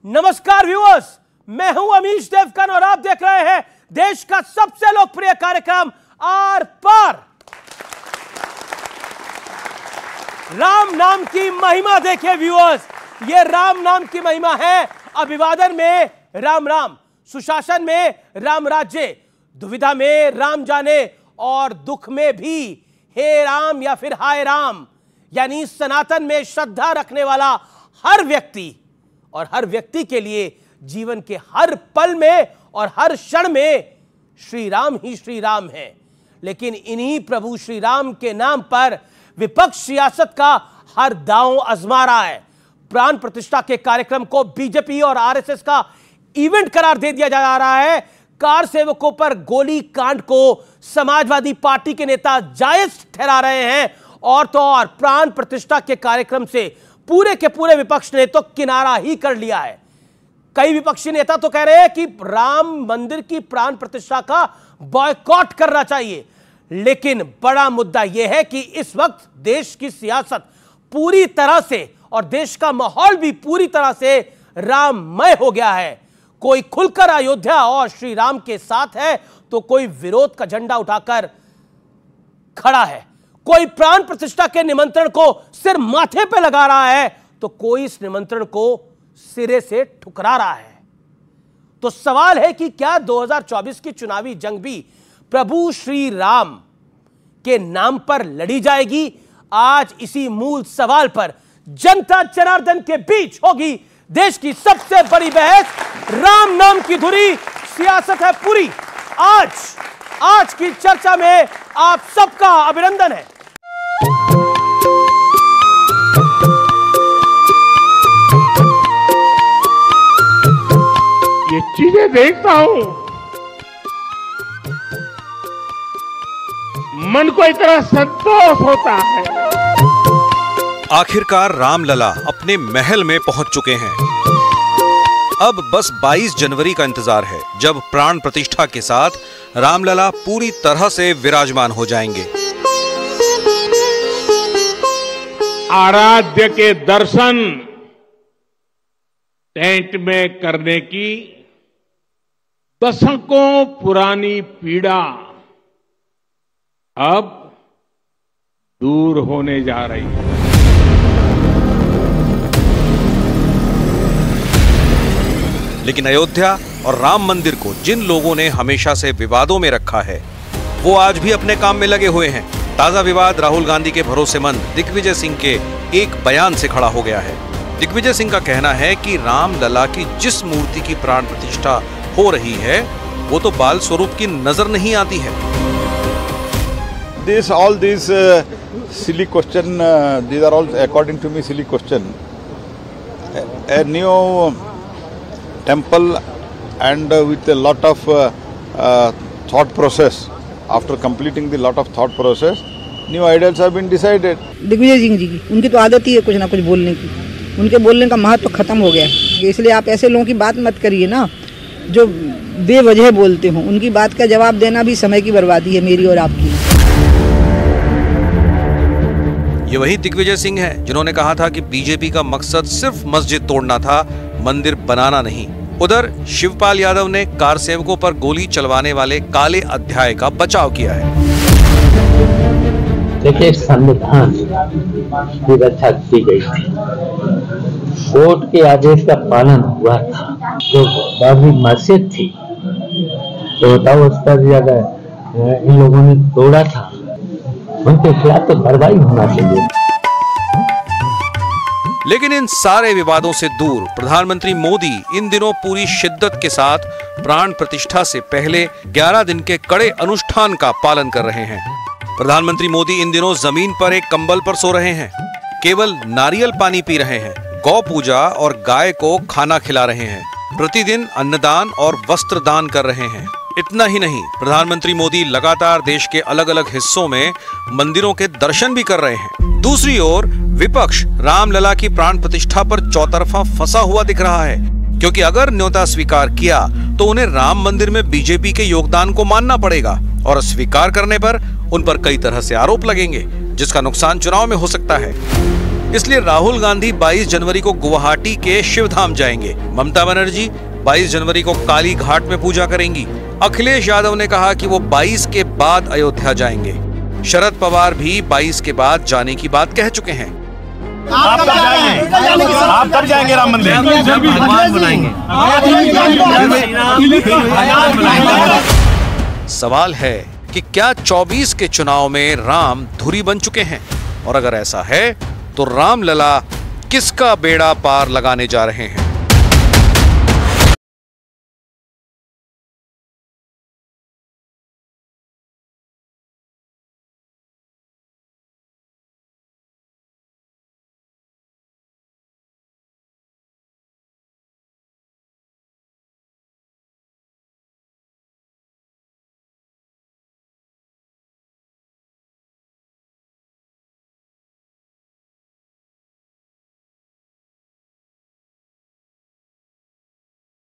नमस्कार व्यूअर्स, मैं हूं अमीश देवकन और आप देख रहे हैं देश का सबसे लोकप्रिय कार्यक्रम आर पार। राम नाम की महिमा देखिए व्यूअर्स, ये राम नाम की महिमा है। अभिवादन में राम राम, सुशासन में राम राज्य, दुविधा में राम जाने और दुख में भी हे राम या फिर हाय राम। यानी सनातन में श्रद्धा रखने वाला हर व्यक्ति और हर व्यक्ति के लिए जीवन के हर पल में और हर क्षण में श्री राम ही श्री राम है। लेकिन इन्हीं प्रभु श्री राम के नाम पर विपक्ष सियासत का हर दांव आजमा रहा है। प्राण प्रतिष्ठा के कार्यक्रम को बीजेपी और आरएसएस का इवेंट करार दे दिया जा रहा है। कार सेवकों पर गोली कांड को समाजवादी पार्टी के नेता जायज ठहरा रहे हैं और तो और प्राण प्रतिष्ठा के कार्यक्रम से पूरे के पूरे विपक्ष ने तो किनारा ही कर लिया है। कई विपक्षी नेता तो कह रहे हैं कि राम मंदिर की प्राण प्रतिष्ठा का बॉयकॉट करना चाहिए। लेकिन बड़ा मुद्दा यह है कि इस वक्त देश की सियासत पूरी तरह से और देश का माहौल भी पूरी तरह से राममय हो गया है। कोई खुलकर अयोध्या और श्री राम के साथ है तो कोई विरोध का झंडा उठाकर खड़ा है। कोई प्राण प्रतिष्ठा के निमंत्रण को सिर माथे पे लगा रहा है तो कोई इस निमंत्रण को सिरे से ठुकरा रहा है। तो सवाल है कि क्या 2024 की चुनावी जंग भी प्रभु श्री राम के नाम पर लड़ी जाएगी? आज इसी मूल सवाल पर जनता जनार्दन के बीच होगी देश की सबसे बड़ी बहस। राम नाम की धुरी सियासत है पूरी। आज की चर्चा में आप सबका अभिनंदन है। ये चीजें देखता हूं, मन को इतना संतोष होता है। आखिरकार रामलला अपने महल में पहुंच चुके हैं। अब बस 22 जनवरी का इंतजार है, जब प्राण प्रतिष्ठा के साथ रामलला पूरी तरह से विराजमान हो जाएंगे। आराध्य के दर्शन टेंट में करने की दशकों पुरानी पीड़ा अब दूर होने जा रही है। लेकिन अयोध्या और राम मंदिर को जिन लोगों ने हमेशा से विवादों में रखा है, वो आज भी अपने काम में लगे हुए हैं। ताजा विवाद राहुल गांधी के भरोसेमंद दिग्विजय सिंह के एक बयान से खड़ा हो गया है। दिग्विजय सिंह का कहना है कि रामलला की जिस मूर्ति की प्राण प्रतिष्ठा हो रही है वो तो बाल स्वरूप की नजर नहीं आती है। All these silly question, these are all according to me silly question. A new temple and with a lot of thought process. After completing the lot of thought process, new ideas have been decided. Digvijay Singh ji की उनकी तो आदत ही है कुछ ना कुछ बोलने की। उनके बोलने का महत्व खत्म हो गया है। इसलिए आप ऐसे लोगों की बात मत करिए ना जो बेवजह बोलते हो। उनकी बात का जवाब देना भी समय की बर्बादी है, मेरी और आपकी। ये वही दिग्विजय सिंह है जिन्होंने कहा था कि बीजेपी का मकसद सिर्फ मस्जिद तोड़ना था, मंदिर बनाना नहीं। उधर शिवपाल यादव ने कार सेवकों पर गोली चलवाने वाले काले अध्याय का बचाव किया है। देखिए, संविधान की रक्षा की गई थी, कोर्ट के आदेश का पालन हुआ था। जो बाबरी मस्जिद थी तो बताओ उस पर अगर इन लोगों ने तोड़ा था, उनके खिलाफ तो कार्रवाई होना चाहिए। लेकिन इन सारे विवादों से दूर प्रधानमंत्री मोदी इन दिनों पूरी शिद्दत के साथ प्राण प्रतिष्ठा से पहले 11 दिन के कड़े अनुष्ठान का पालन कर रहे हैं। प्रधानमंत्री मोदी इन दिनों जमीन पर एक कंबल पर सो रहे हैं, केवल नारियल पानी पी रहे हैं, गौ पूजा और गाय को खाना खिला रहे हैं, प्रतिदिन अन्नदान और वस्त्र दान कर रहे हैं। इतना ही नहीं, प्रधानमंत्री मोदी लगातार देश के अलग अलग हिस्सों में मंदिरों के दर्शन भी कर रहे हैं। दूसरी ओर विपक्ष रामलला की प्राण प्रतिष्ठा पर चौतरफा फंसा हुआ दिख रहा है, क्योंकि अगर न्योता स्वीकार किया तो उन्हें राम मंदिर में बीजेपी के योगदान को मानना पड़ेगा और स्वीकार करने पर उन पर कई तरह से आरोप लगेंगे, जिसका नुकसान चुनाव में हो सकता है। इसलिए राहुल गांधी 22 जनवरी को गुवाहाटी के शिवधाम जाएंगे। ममता बनर्जी 22 जनवरी को काली घाट में पूजा करेंगी। अखिलेश यादव ने कहा कि वो 22 के बाद अयोध्या जाएंगे। शरद पवार भी 22 के बाद जाने की बात कह चुके हैं। आप कब जाएंगे? आप कब जाएंगे राम मंदिर? जब भगवान बुलाएंगे। सवाल है कि क्या 24 के चुनाव में राम धुरी बन चुके हैं, और अगर ऐसा है तो रामलला किसका बेड़ा पार लगाने जा रहे हैं?